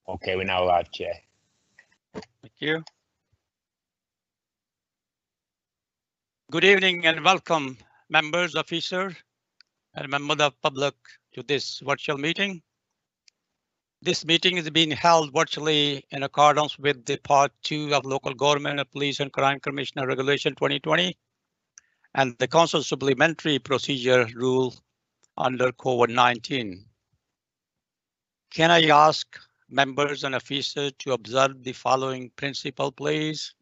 Okay, we're now live, Chair. Thank you. Good evening and welcome, members, officers, and members of the public to this virtual meeting. This meeting is being held virtually in accordance with the Part 2 of Local Government and Police and Crime Commissioner Regulation 2020 and the Council Supplementary Procedure Rule under COVID-19. Can I ask members and officers to observe the following principle, please?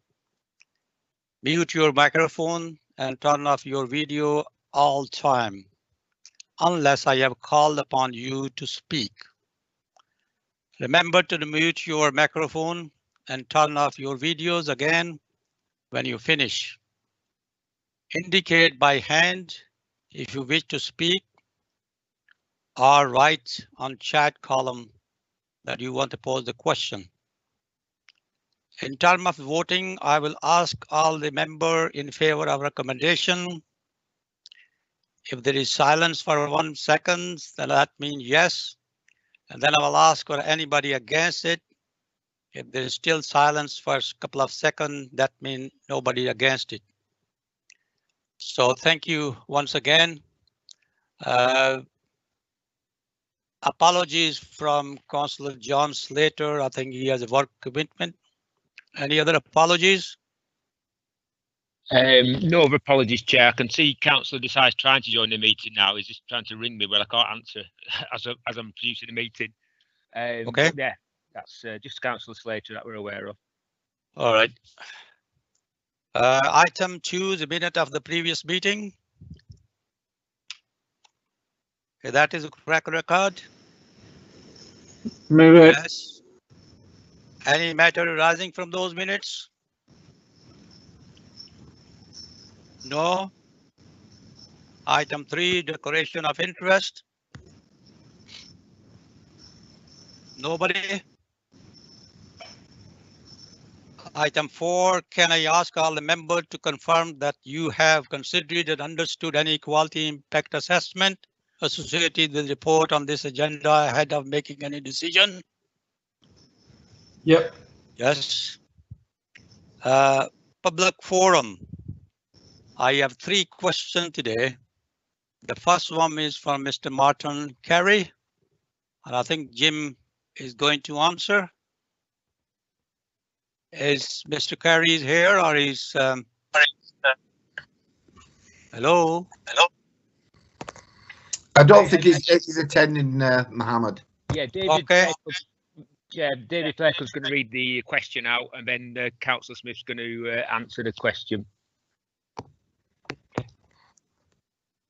Mute your microphone and turn off your video all time, unless I have called upon you to speak. Remember to mute your microphone and turn off your videos again when you finish. Indicate by hand if you wish to speak or write on chat column that you want to pose the question. In terms of voting, I will ask all the members in favor of recommendation. If there is silence for 1 second, then that means yes. And then I will ask for anybody against it. If there is still silence for a couple of seconds, that means nobody against it. So thank you once again. Apologies from Councillor John Slater. I think he has a work commitment. Any other apologies? No other apologies, Chair. I can see Councillor Desai's trying to join the meeting now. He's just trying to ring me, but I can't answer as I'm producing the meeting. Okay. Yeah, that's just Councillor Slater that we're aware of. All right. Item 2, the minute of the previous meeting. Okay, that is a correct record. Move it. Yes. Any matter arising from those minutes? No. Item 3, declaration of interest. Nobody. Item 4, can I ask all the members to confirm that you have considered and understood any quality impact assessment associated with the report on this agenda ahead of making any decision? Yep. Yes. Public forum. I have 3 questions today. The first one is from Mr. Martin Carey, and I think Jim is going to answer. Is Mr. Carey here or is hello? Hello. I don't think he's attending, Mohammed. Yeah, David. Okay. David Flecker's going to read the question out, and then Councillor Smith's going to answer the question.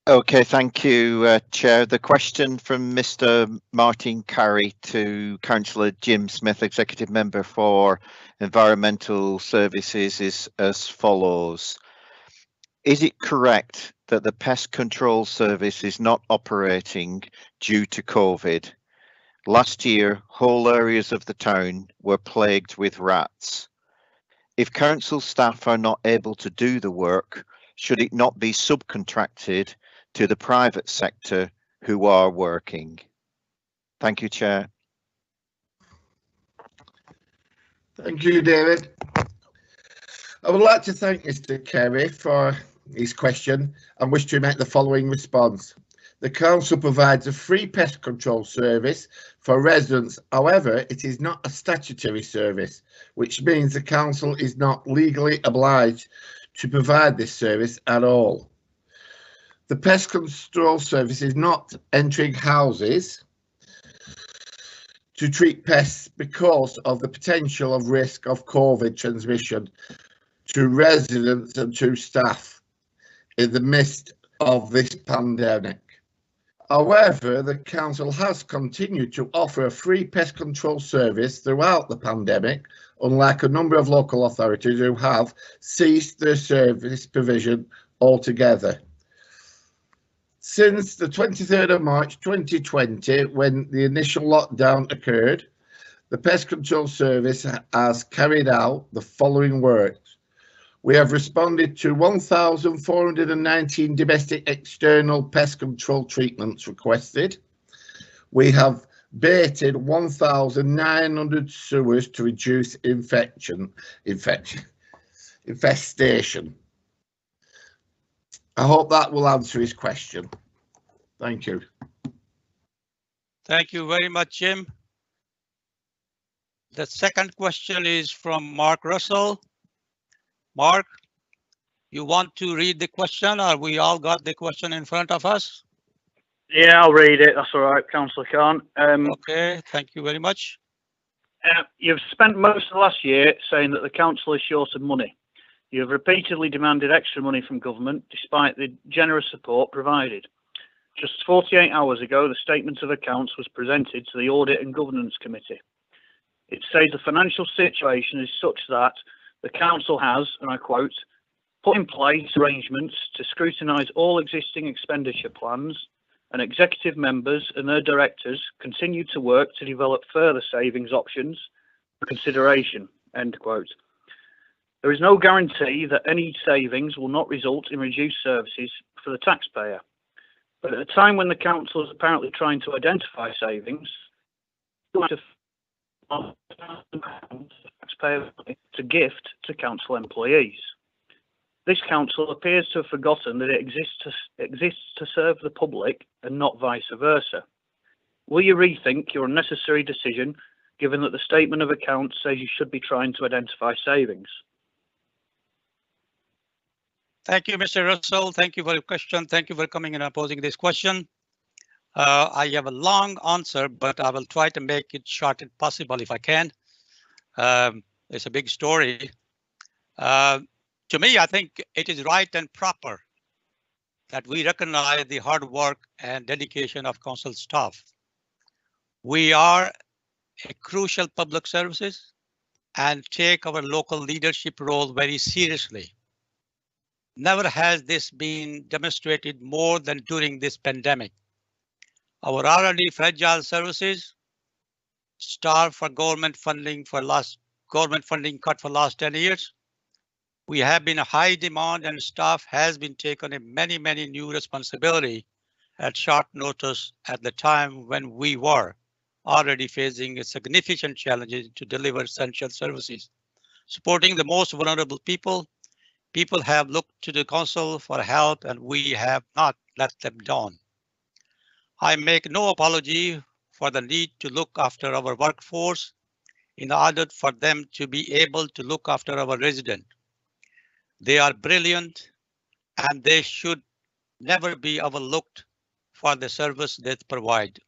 Okay, thank you, Chair. The question from Mr. Martin Carey to Councillor Jim Smith, Executive Member for Environmental Services, is as follows. Is it correct that the Pest Control Service is not operating due to COVID? Last year, whole areas of the town were plagued with rats. If council staff are not able to do the work, should it not be subcontracted to the private sector who are working? Thank you, Chair. Thank you, David. I would like to thank Mr. Carey for his question and wish to make the following response. The council provides a free pest control service for residents. However, it is not a statutory service, which means the council is not legally obliged to provide this service at all. The pest control service is not entering houses to treat pests because of the potential of risk of COVID transmission to residents and to staff in the midst of this pandemic. However, the council has continued to offer a free pest control service throughout the pandemic, unlike a number of local authorities who have ceased their service provision altogether. Since the 23rd of March 2020, when the initial lockdown occurred, the Pest Control Service has carried out the following works. We have responded to 1,419 domestic external pest control treatments requested. We have baited 1,900 sewers to reduce infestation. I hope that will answer his question. Thank you. Thank you very much, Jim. The second question is from Mark Russell. Mark, you want to read the question, or we all got the question in front of us? Yeah, I'll read it. That's all right, Councillor Khan. Okay, thank you very much. You've spent most of the last year saying that the council is short of money. You have repeatedly demanded extra money from government despite the generous support provided. Just 48 hours ago, the statement of accounts was presented to the Audit and Governance Committee. It says the financial situation is such that the council has, and I quote, put in place arrangements to scrutinise all existing expenditure plans, and executive members and their directors continue to work to develop further savings options for consideration, end quote. There is no guarantee that any savings will not result in reduced services for the taxpayer. But at a time when the council is apparently trying to identify savings, taxpayer to gift to council employees. This council appears to have forgotten that it exists to serve the public and not vice versa. Will you rethink your unnecessary decision, given that the statement of accounts says you should be trying to identify savings? Thank you, Mr. Russell. Thank you for your question. Thank you for coming and posing this question. I have a long answer, but I will try to make it short as possible if I can. It's a big story. To me, I think it is right and proper that we recognize the hard work and dedication of council staff. We are a crucial public services and take our local leadership role very seriously. Never has this been demonstrated more than during this pandemic. Our already fragile services, starved for government funding cut for last 10 years. We have been a high demand and staff has been taken in many new responsibility at short notice at the time when we were already facing a significant challenges to deliver essential services. Supporting the most vulnerable people have looked to the council for help and we have not let them down. I make no apology for the need to look after our workforce in order for them to be able to look after our residents. They are brilliant and they should never be overlooked for the service they provide.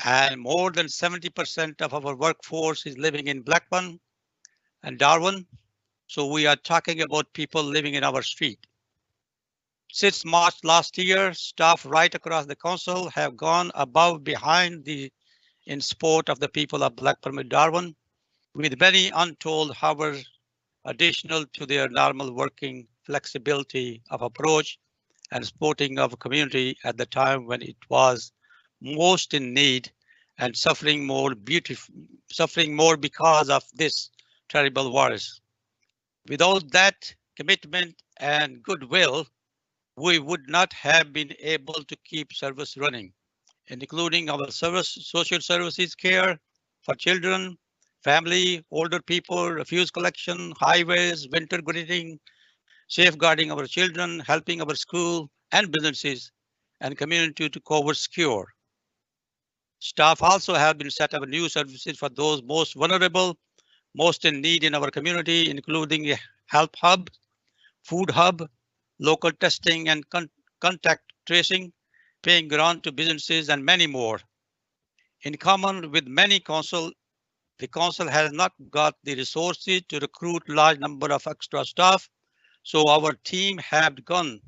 And more than 70% of our workforce is living in Blackburn and Darwin. So we are talking about people living in our street. Since March last year, staff right across the council have gone above behind in support of the people of Blackburn and Darwin, with many untold hours additional to their normal working flexibility of approach and supporting of a community at the time when it was most in need and suffering more because of this terrible virus. Without that commitment and goodwill, we would not have been able to keep service running, including our social services care for children, family, older people, refuse collection, highways, winter grading, safeguarding our children, helping our school and businesses and community to COVID secure. Staff also have been set up new services for those most vulnerable, most in need in our community, including a health hub, food hub, local testing and contact tracing, paying grant to businesses and many more. In common with many councils, the council has not got the resources to recruit large number of extra staff, so our team have gone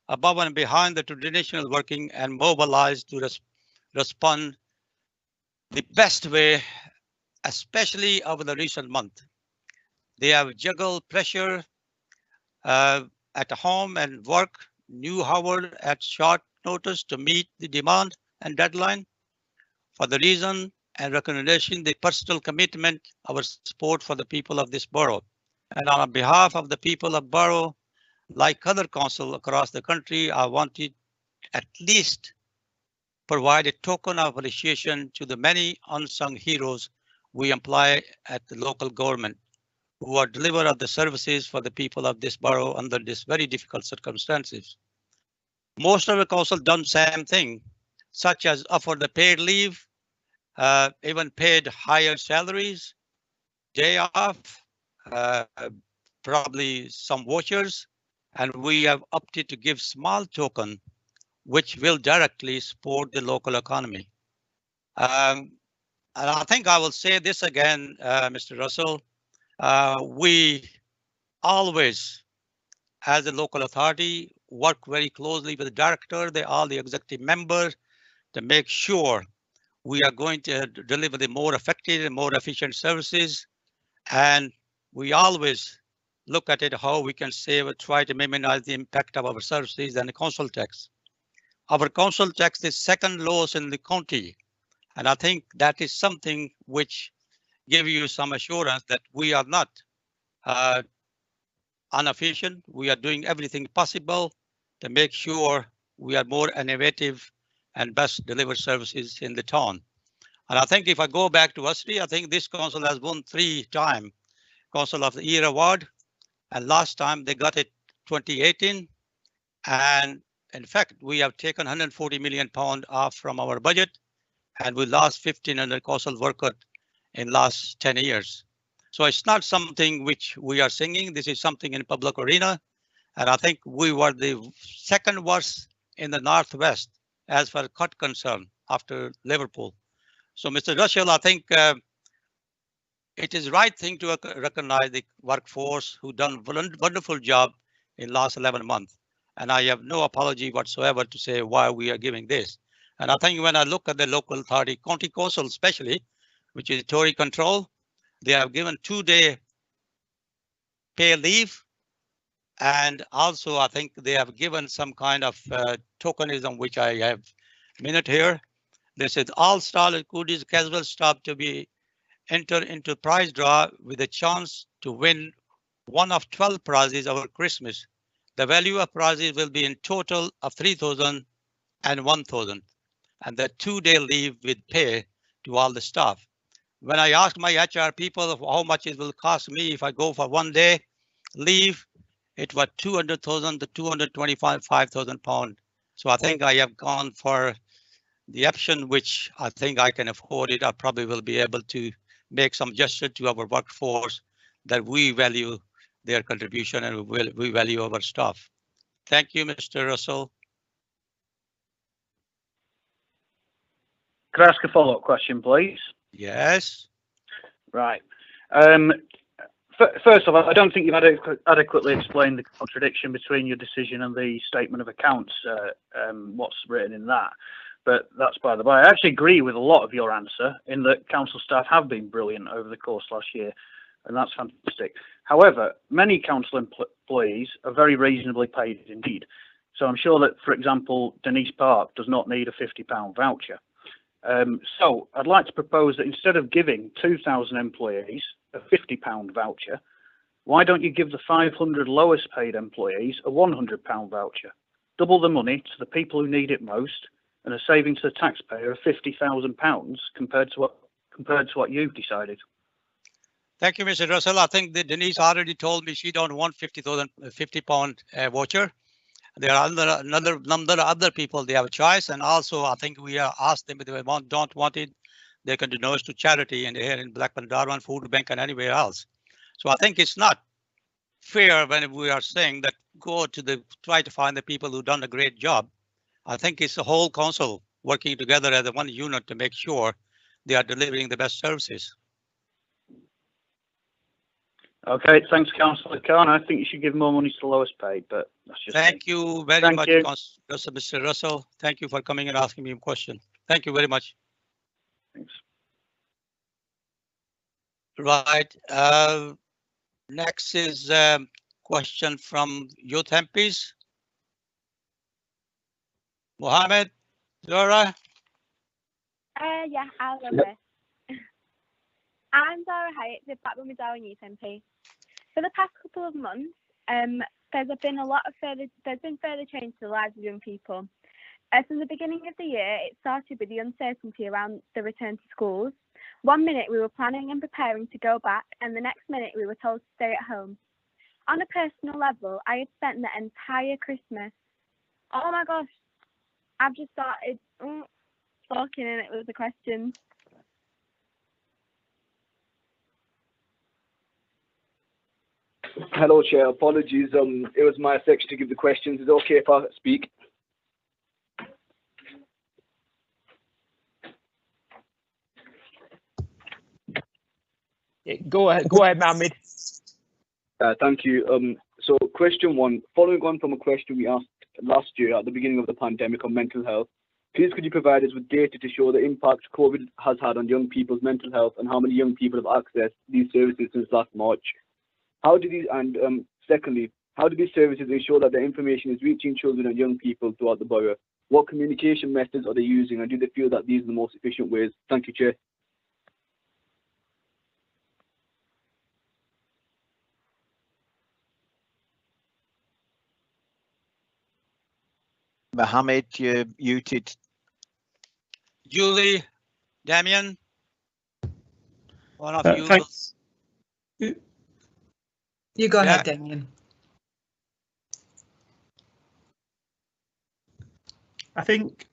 above and behind the traditional working and mobilized to respond the best way, especially over the recent month. They have juggled pressure at home and work new hours at short notice to meet the demand and deadline. For the reason and recognition, the personal commitment, our support for the people of this borough. And on behalf of the people of borough, like other councils across the country, I wanted at least provide a token of appreciation to the many unsung heroes we employ at the local government who are deliver of the services for the people of this borough under this very difficult circumstances. Most of the council done same thing, such as offer the paid leave, even paid higher salaries, day off, probably some vouchers, and we have opted to give small token which will directly support the local economy. And I think I will say this again, Mr. Russell, we always, as a local authority, work very closely with the director, all the executive members to make sure we are going to deliver the more effective and more efficient services. And we always look at it how we can save or try to minimize the impact of our services and the council tax. Our council tax is second lowest in the county. And I think that is something which give you some assurance that we are not inefficient. We are doing everything possible to make sure we are more innovative and best deliver services in the town. And I think if I go back to Usry, I think this council has won 3-time Council of the Year award. And last time they got it 2018. And in fact, we have taken £140 million off from our budget. And we lost 1,500 council workers in last 10 years. So it's not something which we are singing. This is something in public arena. And I think we were the second worst in the Northwest as far as cut concern after Liverpool. So Mr. Russell, I think it is right thing to recognize the workforce who done wonderful job in last 11 months. And I have no apology whatsoever to say why we are giving this. And I think when I look at the local authority, county council especially, which is Tory control, they have given 2-day pay leave. And also, I think they have given some kind of tokenism, which I have minute here. They said all stall goodies casual staff to be entered into prize draw with a chance to win one of 12 prizes over Christmas. The value of prizes will be in total of 3,000 and 1,000. And the 2-day leave with pay to all the staff. When I asked my HR people how much it will cost me if I go for 1 day leave, it was 200,000 to 225,000 pounds. So I think I have gone for the option which I think I can afford it. I probably will be able to make some gesture to our workforce that we value their contribution and we value our staff. Thank you, Mr. Russell. Could I ask a follow-up question, please? Yes. Right. First of all, I don't think you've adequately explained the contradiction between your decision and the statement of accounts, what's written in that. But that's by the by. I actually agree with a lot of your answer in that council staff have been brilliant over the course last year, and that's fantastic. However, many council employees are very reasonably paid indeed. So I'm sure that, for example, Denise Park does not need a £50 voucher. So I'd like to propose that instead of giving 2,000 employees a £50 voucher, why don't you give the 500 lowest paid employees a £100 voucher? Double the money to the people who need it most, and a saving to the taxpayer of £50,000 compared to what you've decided. Thank you, Mr. Russell. I think that Denise already told me she don't want £50 voucher. There are another number of other people, they have a choice. And also, I think we are asked them if they don't want it, they can donate to charity and here in Blackburn, Darwin, Food Bank and anywhere else. So I think it's not fair when we are saying that try to find the people who done a great job. I think it's the whole council working together as one unit to make sure they are delivering the best services. Okay, thanks, Councillor Khan. I think you should give more money to the lowest paid, but that's just Thank you very much, Mr. Russell. Thank you for coming and asking me a question. Thank you very much. Thanks. Right. Next is question from Youth MPs. Mohammed, Zora? Yeah, I'll go first. I'm Zara Hyatt, the Blackburn Darwin Youth MP. For the past couple of months, there's been further change to the lives of young people. From the beginning of the year, it started with the uncertainty around the return to schools. 1 minute we were planning and preparing to go back, and the next minute we were told to stay at home. On a personal level, I had spent the entire Christmas. Oh my gosh, I've just started talking and it was a question. Hello, Chair. Apologies. It was my section to give the questions. Is it okay if I speak? Go ahead, Mohammed. Thank you. So question one, following on from a question we asked last year at the beginning of the pandemic on mental health, please could you provide us with data to show the impact COVID has had on young people's mental health and how many young people have accessed these services since last March? How do these, and secondly, how do these services ensure that the information is reaching children and young people throughout the borough? What communication methods are they using, and do they feel that these are the most efficient ways? Thank you, Chair. Mohammed, you're muted. Julie, Damien, one of you. Thanks. You go Yeah. ahead, Damien. I think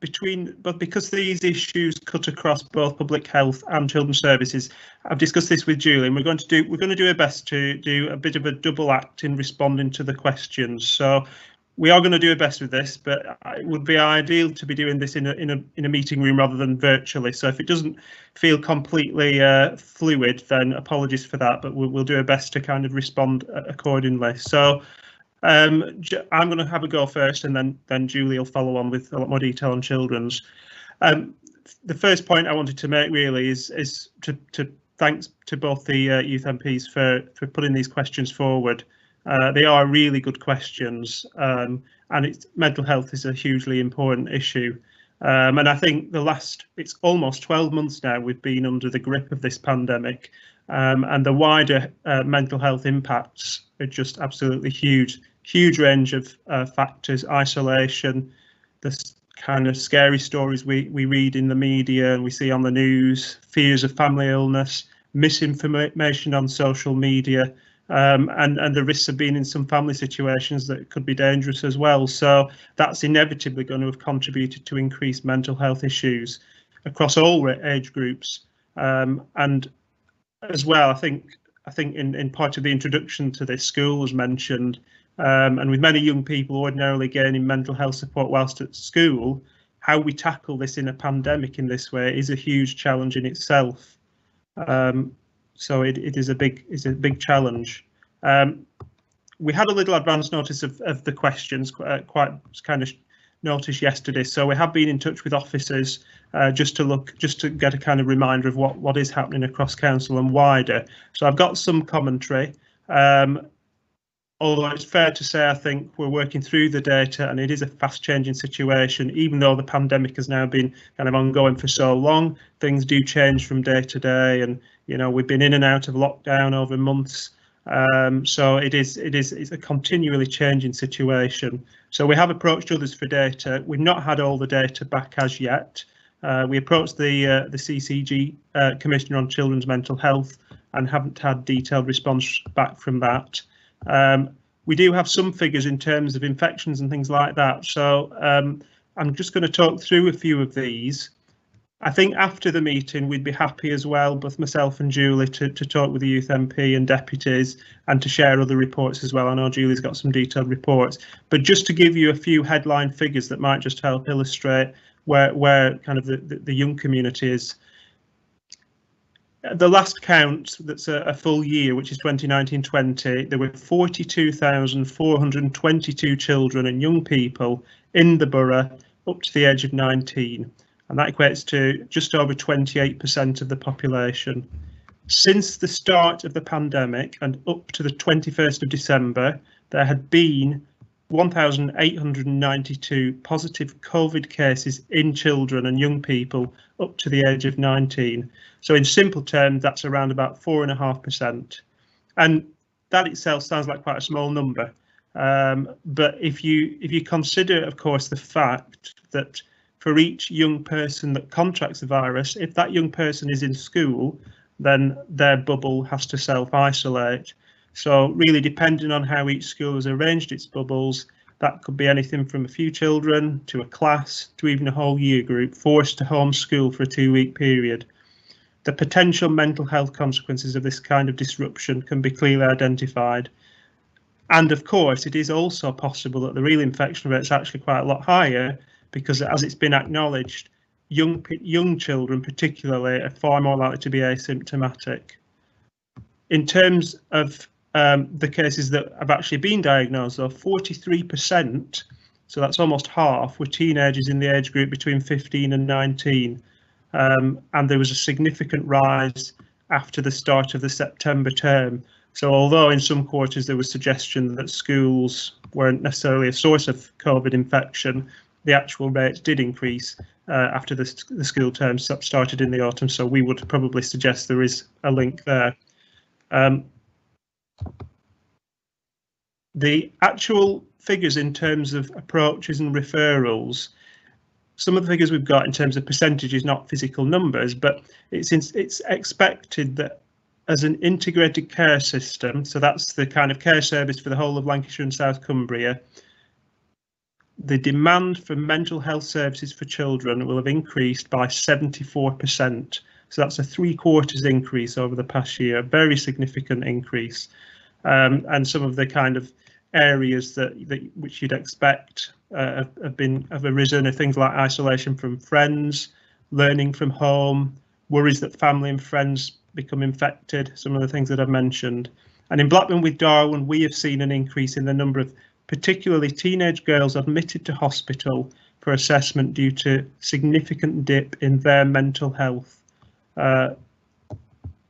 because these issues cut across both public health and children's services, I've discussed this with Julie, and we're going to do our best to do a bit of a double act in responding to the questions. So we are going to do our best with this, but it would be ideal to be doing this in a meeting room rather than virtually. So if it doesn't feel completely fluid, then apologies for that, but we'll do our best to kind of respond accordingly. So I'm going to have a go first, and then Julie will follow on with a lot more detail on children's. The first point I wanted to make really is to thanks to both the youth MPs for putting these questions forward. They are really good questions, and mental health is a hugely important issue. And I think it's almost 12 months now we've been under the grip of this pandemic, and the wider mental health impacts are just absolutely huge range of factors: isolation, the kind of scary stories we read in the media and we see on the news, fears of family illness, misinformation on social media, and the risks of being in some family situations that could be dangerous as well. So that's inevitably going to have contributed to increased mental health issues across all age groups. And as well, I think in part of the introduction to this, school was mentioned, and with many young people ordinarily gaining mental health support whilst at school, how we tackle this in a pandemic in this way is a huge challenge in itself. So it is a big challenge. We had a little advance notice of the questions, quite kind of notice yesterday. So we have been in touch with officers just to get a kind of reminder of what is happening across council and wider. So I've got some commentary. Although it's fair to say I think we're working through the data, and it is a fast changing situation. Even though the pandemic has now been kind of ongoing for so long, things do change from day to day, and we've been in and out of lockdown over months. So it's a continually changing situation. So we have approached others for data. We've not had all the data back as yet. We approached the CCG Commissioner on Children's Mental Health and haven't had detailed response back from that. We do have some figures in terms of infections and things like that. So I'm just going to talk through a few of these. I think after the meeting, we'd be happy as well, both myself and Julie, to talk with the youth MP and deputies and to share other reports as well. I know Julie's got some detailed reports, but just to give you a few headline figures that might just help illustrate where kind of the young community is. The last count, that's a full year, which is 2019-20, there were 42,422 children and young people in the borough up to the age of 19. And that equates to just over 28% of the population. Since the start of the pandemic and up to the 21st of December, there had been 1,892 positive COVID cases in children and young people up to the age of 19. So in simple terms, that's around about 4.5%. And that itself sounds like quite a small number. But if you consider, of course, the fact that for each young person that contracts the virus, if that young person is in school, then their bubble has to self-isolate. So really, depending on how each school has arranged its bubbles, that could be anything from a few children to a class to even a whole year group forced to homeschool for a 2-week period. The potential mental health consequences of this kind of disruption can be clearly identified. And of course, it is also possible that the real infection rate is actually quite a lot higher, because as it's been acknowledged, young children particularly are far more likely to be asymptomatic. In terms of the cases that have actually been diagnosed, though, 43%, so that's almost half, were teenagers in the age group between 15 and 19. And there was a significant rise after the start of the September term. So although in some quarters there was suggestion that schools weren't necessarily a source of COVID infection, the actual rates did increase after the school term started in the autumn. So we would probably suggest there is a link there. The actual figures in terms of approaches and referrals, some of the figures we've got in terms of percentages, not physical numbers, but it's expected that as an integrated care system, so that's the kind of care service for the whole of Lancashire and South Cumbria, the demand for mental health services for children will have increased by 74%. So that's a 3/4 increase over the past year, a very significant increase. And some of the kind of areas that which you'd expect have arisen are things like isolation from friends, learning from home, worries that family and friends become infected, some of the things that I've mentioned. And in Blackburn with Darwin, we have seen an increase in the number of particularly teenage girls admitted to hospital for assessment due to significant dip in their mental health.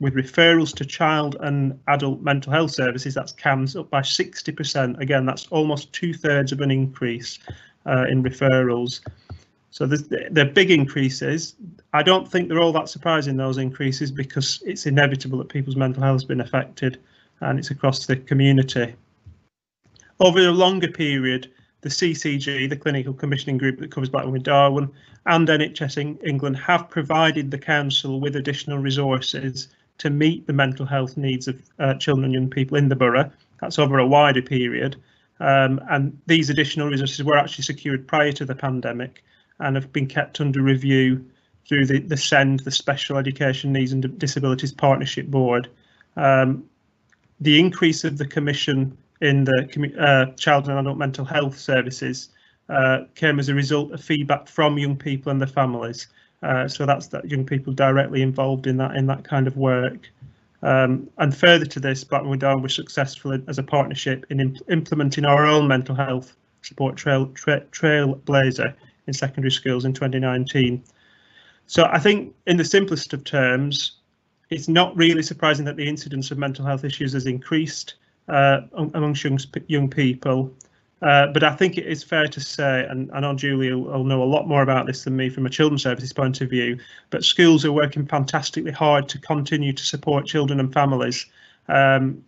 With referrals to child and adult mental health services, that's CAMS, up by 60%. Again, that's almost 2/3 of an increase in referrals. So they're big increases. I don't think they're all that surprising, those increases, because it's inevitable that people's mental health has been affected, and it's across the community. Over a longer period, the CCG, the Clinical Commissioning Group that covers Blackburn with Darwin, and NHS England have provided the council with additional resources to meet the mental health needs of children and young people in the borough. That's over a wider period. And these additional resources were actually secured prior to the pandemic and have been kept under review through the SEND, the Special Education Needs and Disabilities Partnership Board. The increase of the commission in the child and adult mental health services came as a result of feedback from young people and their families. So that's that young people directly involved in that kind of work. And further to this, Blackburn with Darwin was successful as a partnership in implementing our own mental health support trailblazer in secondary schools in 2019. So I think in the simplest of terms, it's not really surprising that the incidence of mental health issues has increased amongst young people. But I think it is fair to say, and I know Julie will know a lot more about this than me from a children's services point of view, but schools are working fantastically hard to continue to support children and families. And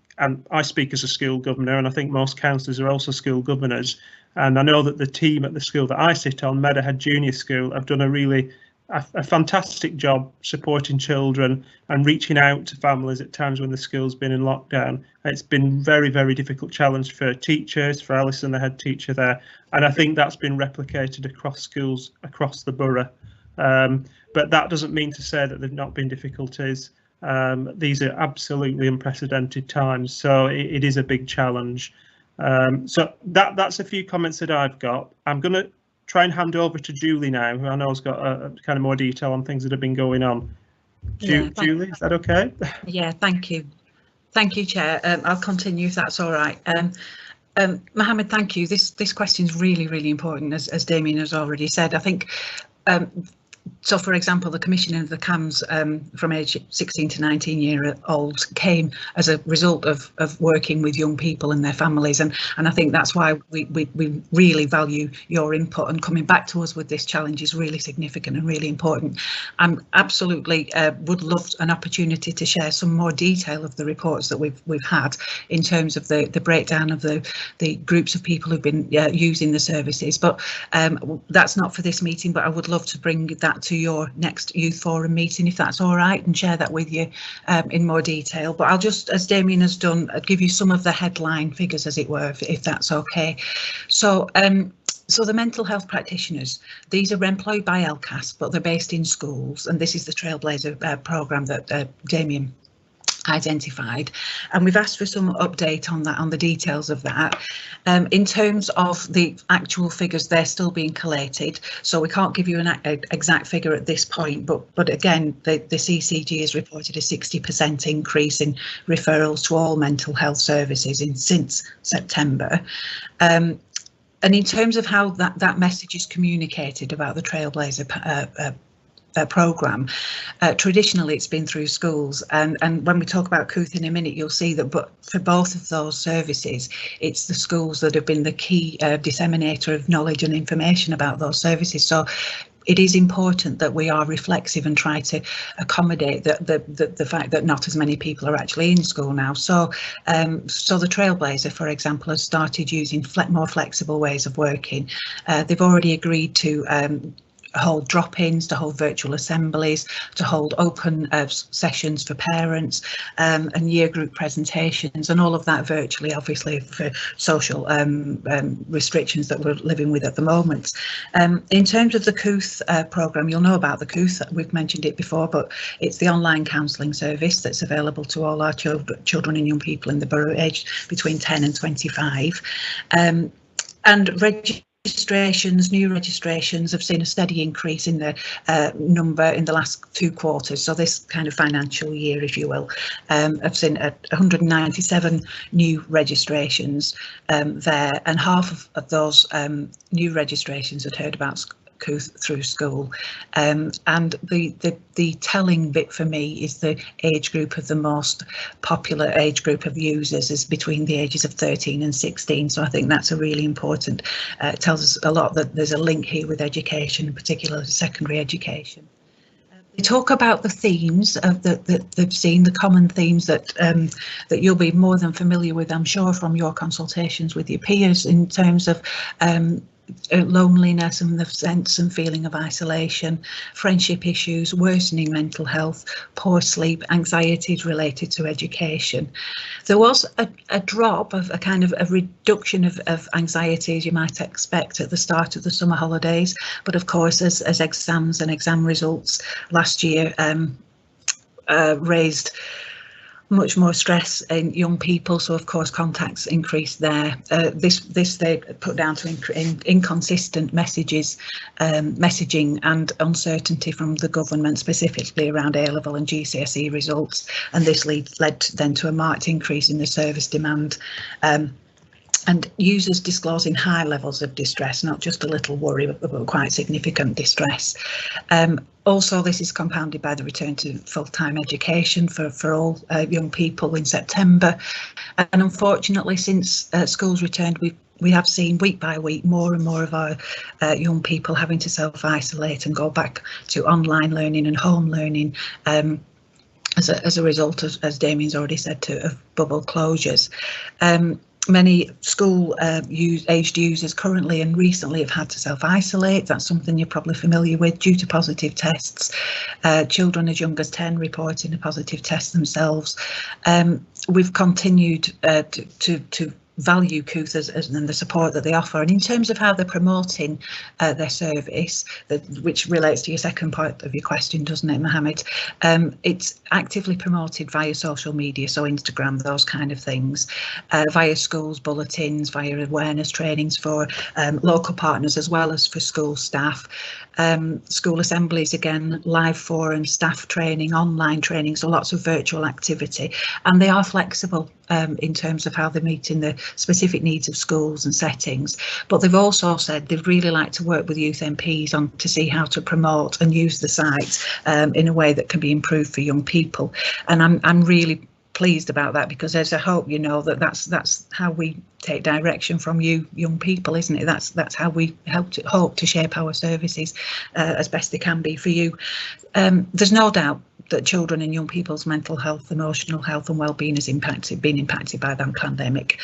I speak as a school governor, and I think most councillors are also school governors. And I know that the team at the school that I sit on, Meadowhead Junior School, have done a fantastic job supporting children and reaching out to families at times when the school's been in lockdown. It's been very, very difficult challenge for teachers, for Alison, the head teacher there, and I think that's been replicated across schools across the borough. But that doesn't mean to say that there've not been difficulties. These are absolutely unprecedented times, so it is a big challenge. So that's a few comments that I've got. I'm going to try and hand over to Julie now, who I know has got a kind of more detail on things that have been going on. Julie, is that okay? Yeah, thank you. Thank you, Chair. I'll continue if that's all right. Mohammed, thank you. This question is really, really important, as Damien has already said. I think So, for example, the commissioning of the CAMS from age 16 to 19-year-olds came as a result of working with young people and their families, and I think that's why we really value your input, and coming back to us with this challenge is really significant and really important. I'm absolutely would love an opportunity to share some more detail of the reports that we've had in terms of the breakdown of the groups of people who've been using the services, but that's not for this meeting. But I would love to bring that to your next youth forum meeting, if that's all right, and share that with you in more detail. But I'll just, as Damien has done, give you some of the headline figures, as it were, if that's okay. So so the mental health practitioners, these are employed by LCAS, but they're based in schools, and this is the Trailblazer programme that Damien identified, and we've asked for some update on that, on the details of that. In terms of the actual figures, they're still being collated, so we can't give you an exact figure at this point, but again, the CCG has reported a 60% increase in referrals to all mental health services since September. And in terms of how that message is communicated about the Trailblazer programme, traditionally it's been through schools, and when we talk about COOTH in a minute, you'll see that, but for both of those services, it's the schools that have been the key disseminator of knowledge and information about those services. So it is important that we are reflexive and try to accommodate the fact that not as many people are actually in school now. So so the Trailblazer, for example, has started using more flexible ways of working. They've already agreed to hold drop-ins, to hold virtual assemblies, to hold open sessions for parents, and year group presentations, and all of that virtually, obviously, for social restrictions that we're living with at the moment. In terms of the COOTH programme, you'll know about the COOTH, we've mentioned it before, but it's the online counselling service that's available to all our children and young people in the borough aged between 10 and 25. And new registrations have seen a steady increase in the number in the last 2 quarters. So this kind of financial year, if you will, have seen 197 new registrations there, and half of those new registrations had heard about COOTH through school. And the telling bit for me is the age group of the most popular age group of users is between the ages of 13 and 16. So I think that's a really important, it tells us a lot that there's a link here with education, particularly secondary education. They talk about the themes that they've seen, the common themes that that you'll be more than familiar with, I'm sure, from your consultations with your peers, in terms of loneliness and the sense and feeling of isolation, friendship issues, worsening mental health, poor sleep, anxieties related to education. There was a drop of a kind of a reduction of anxiety, as you might expect at the start of the summer holidays, but of course as exams and exam results last year raised much more stress in young people, so of course contacts increased there. This they put down to inconsistent messaging and uncertainty from the government, specifically around A-level and GCSE results, and this led then to a marked increase in the service demand. And users disclosing high levels of distress, not just a little worry, but quite significant distress. Also, this is compounded by the return to full-time education for all young people in September. And unfortunately, since schools returned, we have seen week by week more and more of our young people having to self-isolate and go back to online learning and home learning as a result of, as Damien's already said, of bubble closures. Many school-aged users currently and recently have had to self-isolate. That's something you're probably familiar with, due to positive tests. Children as young as 10 reporting a positive test themselves. We've continued to value COOTH and the support that they offer, and in terms of how they're promoting their service, which relates to your second part of your question, doesn't it, Mohammed? It's actively promoted via social media, so Instagram, those kind of things, via schools bulletins, via awareness trainings for local partners as well as for school staff. School assemblies, again, live forums, staff training, online training, so lots of virtual activity, and they are flexible in terms of how they're meeting the specific needs of schools and settings. But they've also said they'd really like to work with youth MPs on to see how to promote and use the site in a way that can be improved for young people. And I'm really pleased about that, because there's a hope, you know, that's how we take direction from you young people, isn't it? That's how we hope to shape our services as best they can be for you. There's no doubt that children and young people's mental health, emotional health and well-being has been impacted by the pandemic.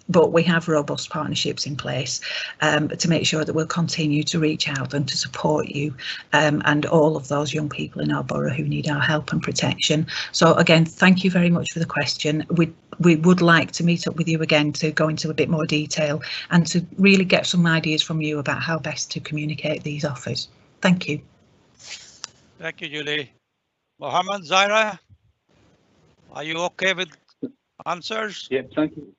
But we have robust partnerships in place to make sure that we'll continue to reach out and to support you and all of those young people in our borough who need our help and protection. So again, thank you very much for the question. We would like to meet up with you again to go into a bit more detail and to really get some ideas from you about how best to communicate these offers. Thank you. Thank you, Julie. Mohammed, Zaira, are you okay with answers? Yeah, thank you.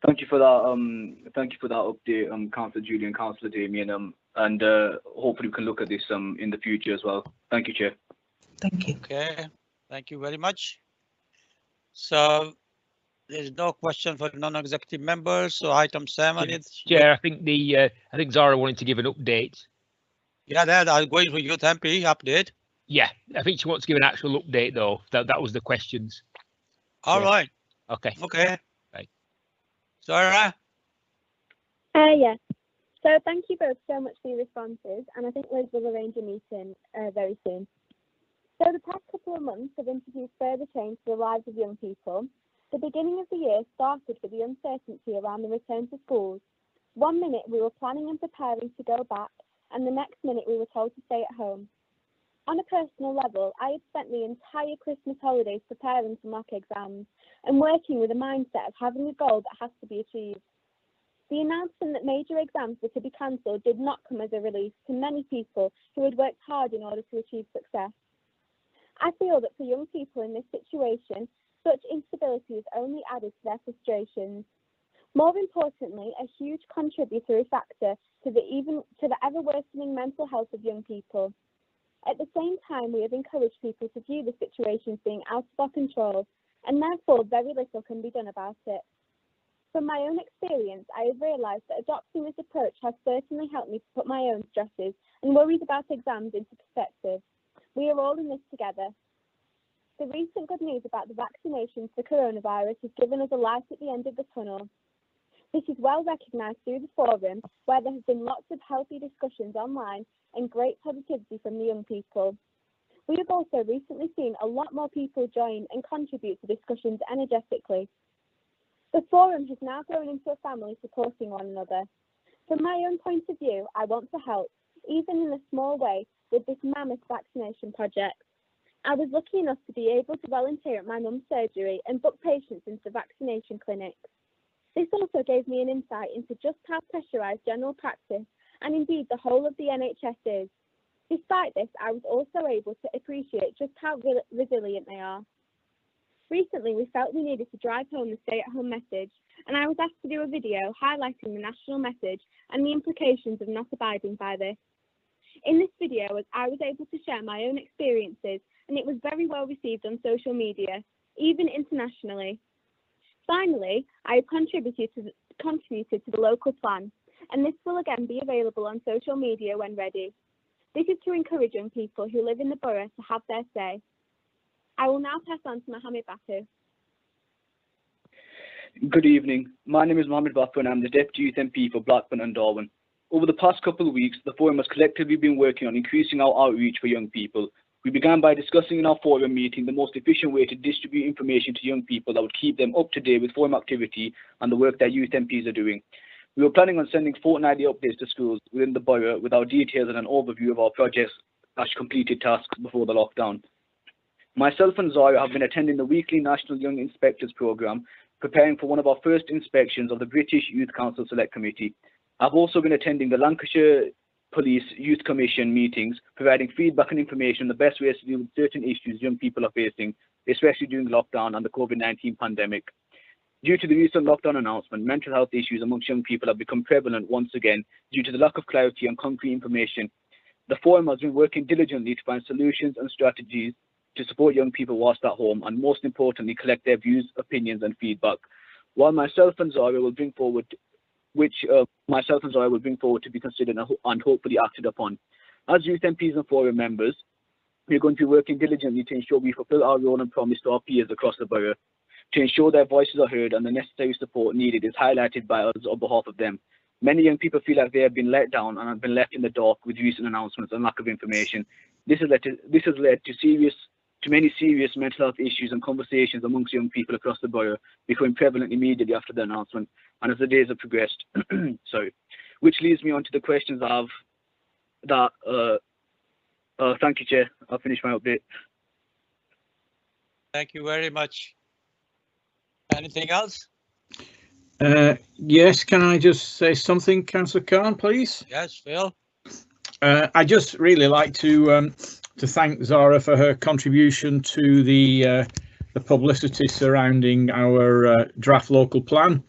Thank you for that. Thank you for that update, Councillor Julie and Councillor Damien. And hopefully we can look at this in the future as well. Thank you, Chair. Thank you. Okay, thank you very much. So there's no question for non-executive members. So item 7 is. Chair, I think Zara wanted to give an update. Yeah, that I'm going for youth MP update. Yeah, I think she wants to give an actual update though. That was the questions. All right. Okay. Okay. Right. Zara. Yes. So thank you both so much for your responses, and I think Liz will arrange a meeting very soon. So the past couple of months have introduced further change to the lives of young people. The beginning of the year started with the uncertainty around the return to schools. 1 minute we were planning and preparing to go back, and the next minute we were told to stay at home. On a personal level, I had spent the entire Christmas holidays preparing for mock exams and working with a mindset of having a goal that has to be achieved. The announcement that major exams were to be cancelled did not come as a relief to many people who had worked hard in order to achieve success. I feel that for young people in this situation, such instability has only added to their frustrations. More importantly, a huge contributory factor to the ever-worsening mental health of young people. At the same time, we have encouraged people to view the situation as being out of our control, and therefore very little can be done about it. From my own experience, I have realised that adopting this approach has certainly helped me to put my own stresses and worries about exams into perspective. We are all in this together. The recent good news about the vaccinations for coronavirus has given us a light at the end of the tunnel. This is well recognised through the forum, where there has been lots of healthy discussions online and great positivity from the young people. We have also recently seen a lot more people join and contribute to discussions energetically. The forum has now grown into a family supporting one another. From my own point of view, I want to help, even in a small way, with this mammoth vaccination project. I was lucky enough to be able to volunteer at my mum's surgery and book patients into the vaccination clinics. This also gave me an insight into just how pressurised general practice and indeed the whole of the NHS is. Despite this, I was also able to appreciate just how resilient they are. Recently, we felt we needed to drive home the stay-at-home message, and I was asked to do a video highlighting the national message and the implications of not abiding by this. In this video, I was able to share my own experiences, and it was very well received on social media, even internationally. Finally, I have contributed to the local plan, and this will again be available on social media when ready. This is to encourage young people who live in the borough to have their say. I will now pass on to Mohammed Batu. Good evening. My name is Mohammed Batu and I'm the Deputy Youth MP for Blackburn and Darwen. Over the past couple of weeks, the forum has collectively been working on increasing our outreach for young people. We began by discussing in our forum meeting the most efficient way to distribute information to young people that would keep them up to date with forum activity and the work that youth MPs are doing. We were planning on sending fortnightly updates to schools within the borough with our details and an overview of our projects/completed tasks before the lockdown. Myself and Zara have been attending the weekly National Young Inspectors Programme, preparing for one of our first inspections of the British Youth Council Select Committee. I've also been attending the Lancashire Police Youth Commission meetings, providing feedback and information on the best ways to deal with certain issues young people are facing, especially during lockdown and the COVID-19 pandemic. Due to the recent lockdown announcement, mental health issues amongst young people have become prevalent once again due to the lack of clarity and concrete information. The forum has been working diligently to find solutions and strategies to support young people whilst at home, and most importantly, collect their views, opinions, and feedback. While myself and Zara will bring forward, to be considered and hopefully acted upon. As youth MPs and forum members, we are going to be working diligently to ensure we fulfil our role and promise to our peers across the borough, to ensure their voices are heard and the necessary support needed is highlighted by us on behalf of them. Many young people feel like they have been let down and have been left in the dark with recent announcements and lack of information. This has led to many serious mental health issues and conversations amongst young people across the borough becoming prevalent immediately after the announcement and as the days have progressed. Sorry. Which leads me on to the questions I have thank you, Chair. I'll finish my update. Thank you very much. Anything else? Yes, can I just say something, Councillor Khan, please? Yes, Phil. I just really like to thank Zara for her contribution to the publicity surrounding our draft local plan.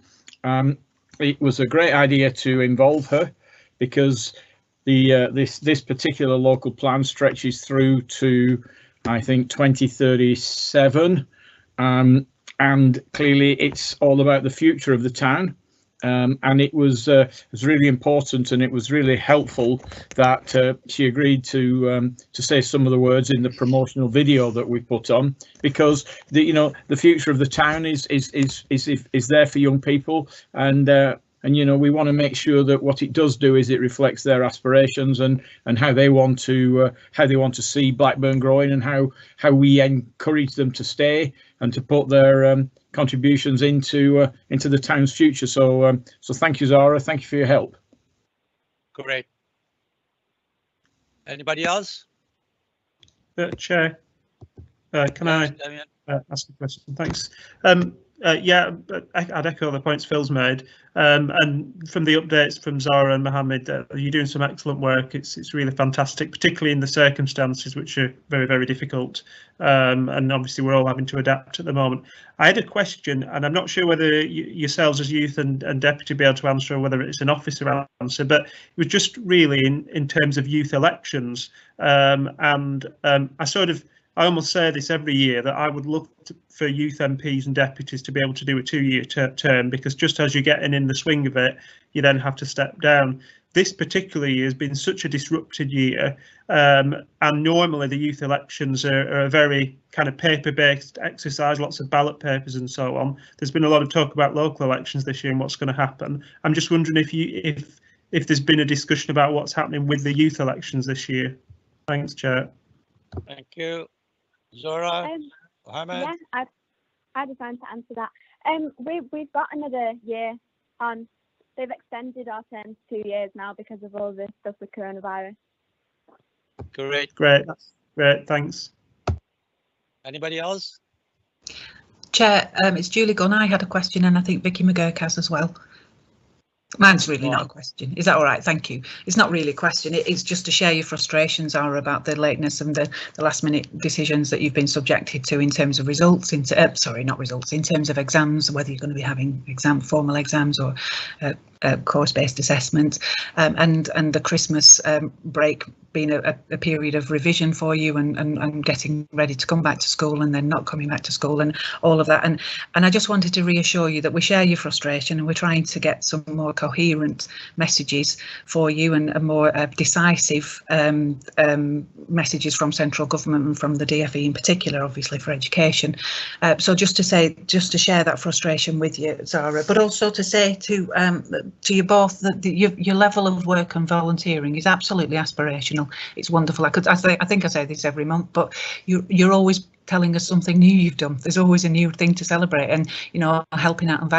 It was a great idea to involve her because this particular local plan stretches through to, I think, 2037. And clearly it's all about the future of the town, and it was really important, and it was really helpful that she agreed to say some of the words in the promotional video that we put on, because the future of the town is there for young people, and we want to make sure that what it does do is it reflects their aspirations and how they want to see Blackburn growing, and how we encourage them to stay and to put their contributions into the town's future. So thank you, Zara. Thank you for your help. Great. Anybody else? Chair, can I ask a question? Thanks. Yeah, I'd echo the points Phil's made, and from the updates from Zara and Mohammed, you're doing some excellent work. It's really fantastic, particularly in the circumstances which are very, very difficult, and obviously we're all having to adapt at the moment. I had a question, and I'm not sure whether yourselves as youth and deputy be able to answer, or whether it's an officer answer, but it was just really in terms of youth elections, I almost say this every year, that I would love for youth MPs and deputies to be able to do a 2-year term, because just as you're getting in the swing of it, you then have to step down. This particular year has been such a disrupted year, and normally the youth elections are a very kind of paper-based exercise, lots of ballot papers and so on. There's been a lot of talk about local elections this year and what's going to happen. I'm just wondering if there's been a discussion about what's happening with the youth elections this year. Thanks, Chair. Thank you. Zora, Mohammed? Yeah, I decided to answer that. We've got another year on. They've extended our terms 2 years now because of all this stuff with coronavirus. Great. Great, thanks. Anybody else? Chair, it's Julie Gunn. I had a question, and I think Vicky McGurk has as well. Mine's really not a question. Is that all right? Thank you. It's not really a question. It's just to share your frustrations, Zara, about the lateness and the last minute decisions that you've been subjected to in terms of results, in terms of exams, whether you're going to be having formal exams or course-based assessment, and the Christmas break being a period of revision for you and getting ready to come back to school and then not coming back to school and all of that. And I just wanted to reassure you that we share your frustration, and we're trying to get some more coherent messages for you and more decisive messages from central government and from the DFE in particular, obviously for education. So just to share that frustration with you, Zara, but also to say to you both that your level of work and volunteering is absolutely aspirational. It's wonderful. I think I say this every month, but you're always telling us something new you've done. There's always a new thing to celebrate, and helping out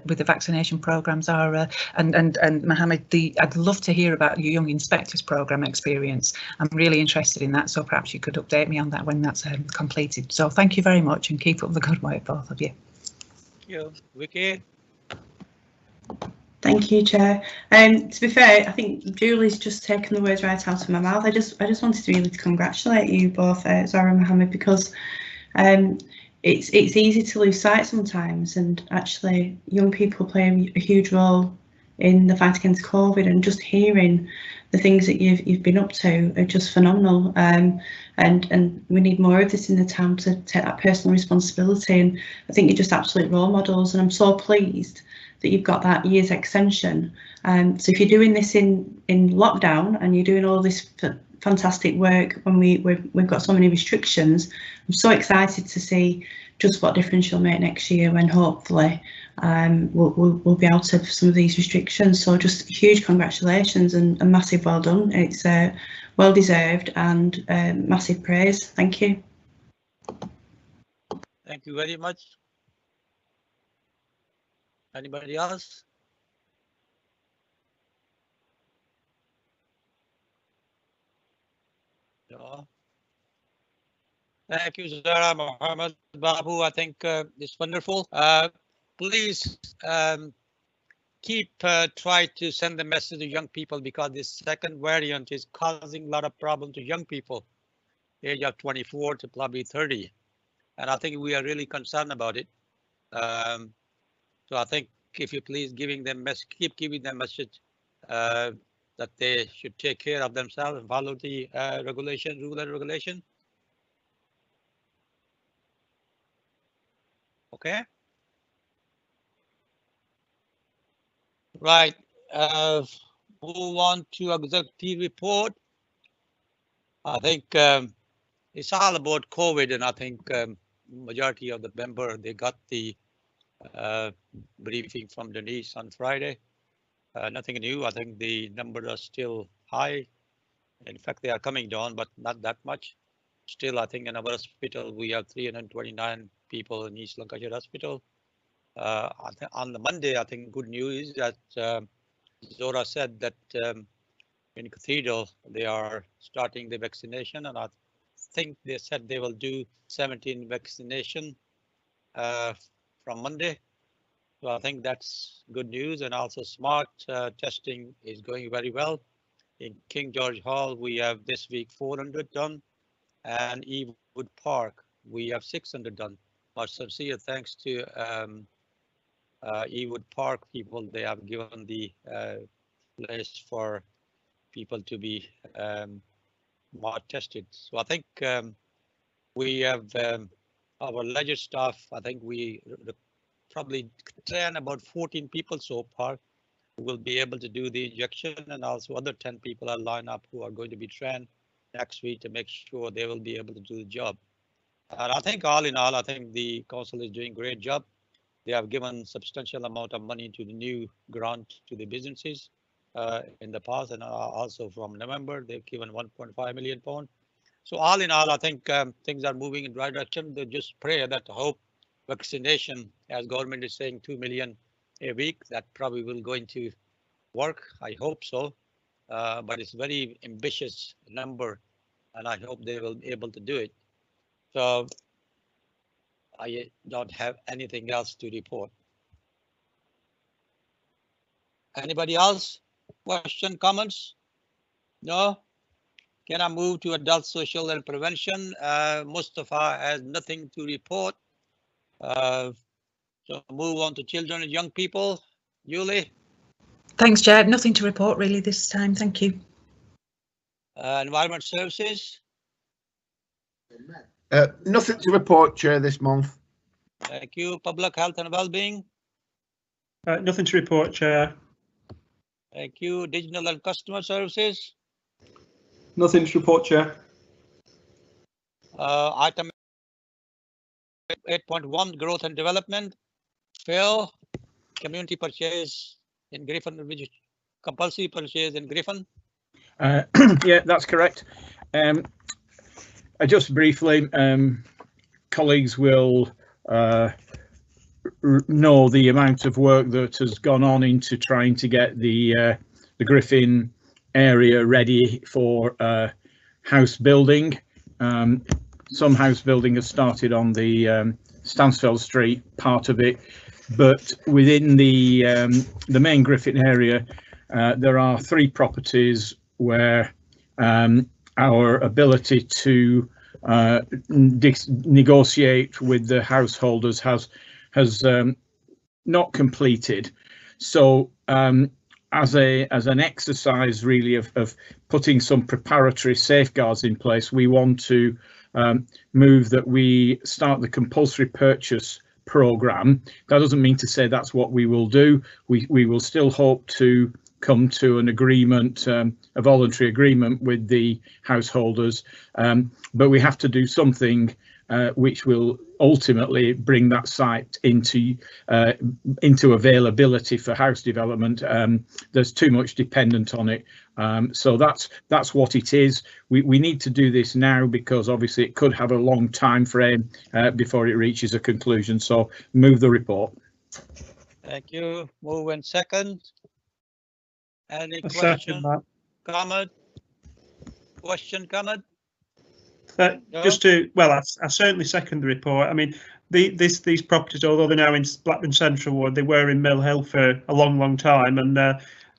with the vaccination programs are and Mohammed, I'd love to hear about your Young Inspectors Programme experience. I'm really interested in that, so perhaps you could update me on that when that's completed. So thank you very much, and keep up the good work, both of you. Thank you. Vicky? Thank you, Chair. To be fair, I think Julie's just taken the words right out of my mouth. I just wanted to really congratulate you both, Zara and Mohammed, because it's easy to lose sight sometimes, and actually young people play a huge role in the fight against COVID, and just hearing the things that you've been up to are just phenomenal. And we need more of this in the town to take that personal responsibility. And I think you're just absolute role models, and I'm so pleased that you've got that year's extension. So if you're doing this in lockdown and you're doing all this fantastic work when we've got so many restrictions, I'm so excited to see just what difference you'll make next year when hopefully we'll be out of some of these restrictions. So just huge congratulations and massive well done. It's well deserved and massive praise. Thank you. Thank you very much. Anybody else? No. Thank you, Zara, Mohammed, Babu. I think it's wonderful. Please try to send the message to young people, because this second variant is causing a lot of problems to young people, age of 24 to probably 30. And I think we are really concerned about it. So I think if you please keep giving them message that they should take care of themselves and follow the rule and regulation. Okay. Right. Move on to executive report. I think it's all about COVID, and I think majority of the member, they got the briefing from Denise on Friday. Nothing new. I think the numbers are still high. In fact, they are coming down, but not that much. Still, I think in our hospital, we have 329 people in East Lancashire Hospital. On the Monday, I think good news is that Zora said that in Cathedral, they are starting the vaccination, and I think they said they will do 17 vaccination from Monday. So I think that's good news. And also smart testing is going very well. In King George Hall, we have this week 400 done, and Ewood Park, we have 600 done. But sincere thanks to Ewood Park people. They have given the place for people to be more tested. So I think we have our leisure staff. I think we probably train about 14 people so far who will be able to do the injection, and also other 10 people are lined up who are going to be trained next week to make sure they will be able to do the job. And I think all in all, I think the council is doing a great job. They have given substantial amount of money to the new grant to the businesses in the past, and also from November, they've given £1.5 million. So all in all, I think things are moving in the right direction. They just pray that hope vaccination, as government is saying 2 million a week, that probably will going to work. I hope so, but it's very ambitious number, and I hope they will be able to do it. So I don't have anything else to report. Anybody else? Question, comments? No? Can I move to adult social and prevention? Mustafa has nothing to report. So move on to children and young people. Julie? Thanks, Chair. Nothing to report really this time. Thank you. Environment services? Nothing to report, Chair, this month. Thank you. Public health and well-being? Nothing to report, Chair. Thank you. Digital and customer services? Nothing to report, Chair. Item 8.1, growth and development. Phil, community purchase in Griffin, which compulsory purchase in Griffin. Yeah, that's correct. I just briefly, colleagues will know the amount of work that has gone on into trying to get the Griffin area ready for house building. Some house building has started on the Stansfeld Street part of it, but within the main Griffin area, there are 3 properties where our ability to negotiate with the householders has not completed. So as an exercise really of putting some preparatory safeguards in place, we want to move that we start the compulsory purchase programme. That doesn't mean to say that's what we will do. We will still hope to come to an agreement, a voluntary agreement with the householders, but we have to do something which will ultimately bring that site into availability for house development. There's too much dependent on it, so that's what it is. We need to do this now because obviously it could have a long time frame before it reaches a conclusion. So move the report. Thank you. Move and second. Any I question, second that. comment? Question, comment? No? Just to, well, I certainly second the report. I mean, these properties, although they're now in Blackburn Central Ward, they were in Mill Hill for a long time, and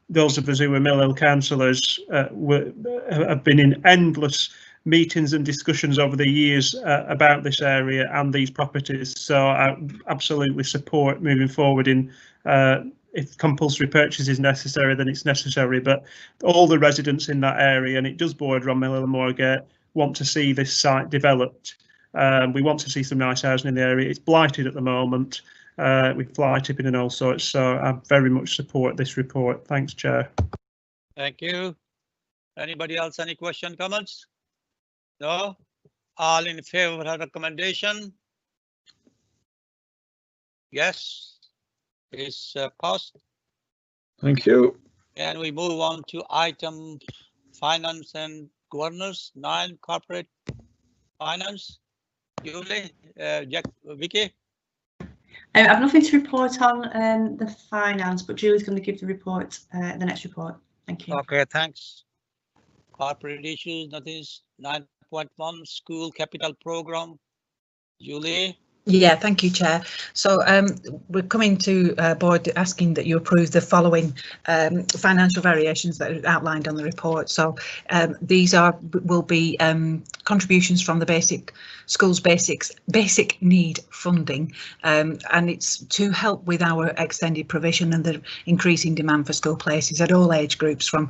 those of us who were Mill Hill councillors have been in endless meetings and discussions over the years about this area and these properties. So I absolutely support moving forward in. If compulsory purchase is necessary, then it's necessary. But all the residents in that area, and it does border on Mill Hill and Moorgate, want to see this site developed. We want to see some nice housing in the area. It's blighted at the moment with fly tipping and all sorts. So I very much support this report. Thanks, Chair. Thank you. Anybody else? Any question, comments? No? All in favour of the recommendation? Yes. Is passed. Thank you. And we move on to item finance and governance 9, corporate finance. Julie, Jack, Vicky. I've nothing to report on the finance, but Julie's going to give the report, the next report. Thank you. Okay, thanks. Corporate issues, nothing. 9.1 school capital program. Julie. Yeah, thank you, Chair. So we're coming to board asking that you approve the following financial variations that are outlined on the report. So these will be contributions from the basic need funding, and it's to help with our extended provision and the increasing demand for school places at all age groups, from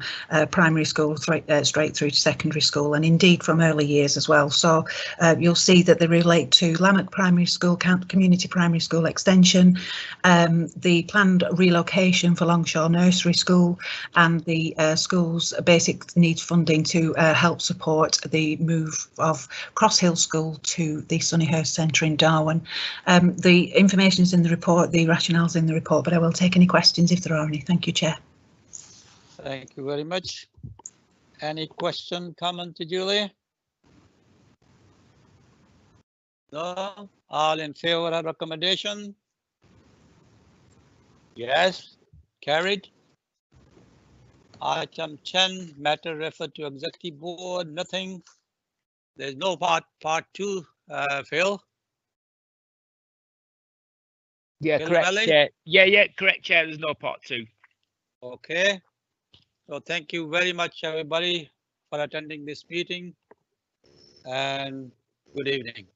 primary school straight through to secondary school, and indeed from early years as well. So you'll see that they relate to Lanark Primary School, Community Primary School Extension, the planned relocation for Longshore Nursery School, and the school's basic needs funding to help support the move of Cross Hill School to the Sunnyhurst Centre in Darwen. The information is in the report, the rationale is in the report, but I will take any questions if there are any. Thank you, Chair. Thank you very much. Any question, comment to Julie? No? All in favour of recommendation? Yes. Carried. Item 10, matter referred to executive board. Nothing. There's no part 2, Phil. Yeah, Phil correct, Valley? Chair. Yeah, correct, Chair. There's no part 2. Okay. So thank you very much, everybody, for attending this meeting, and good evening.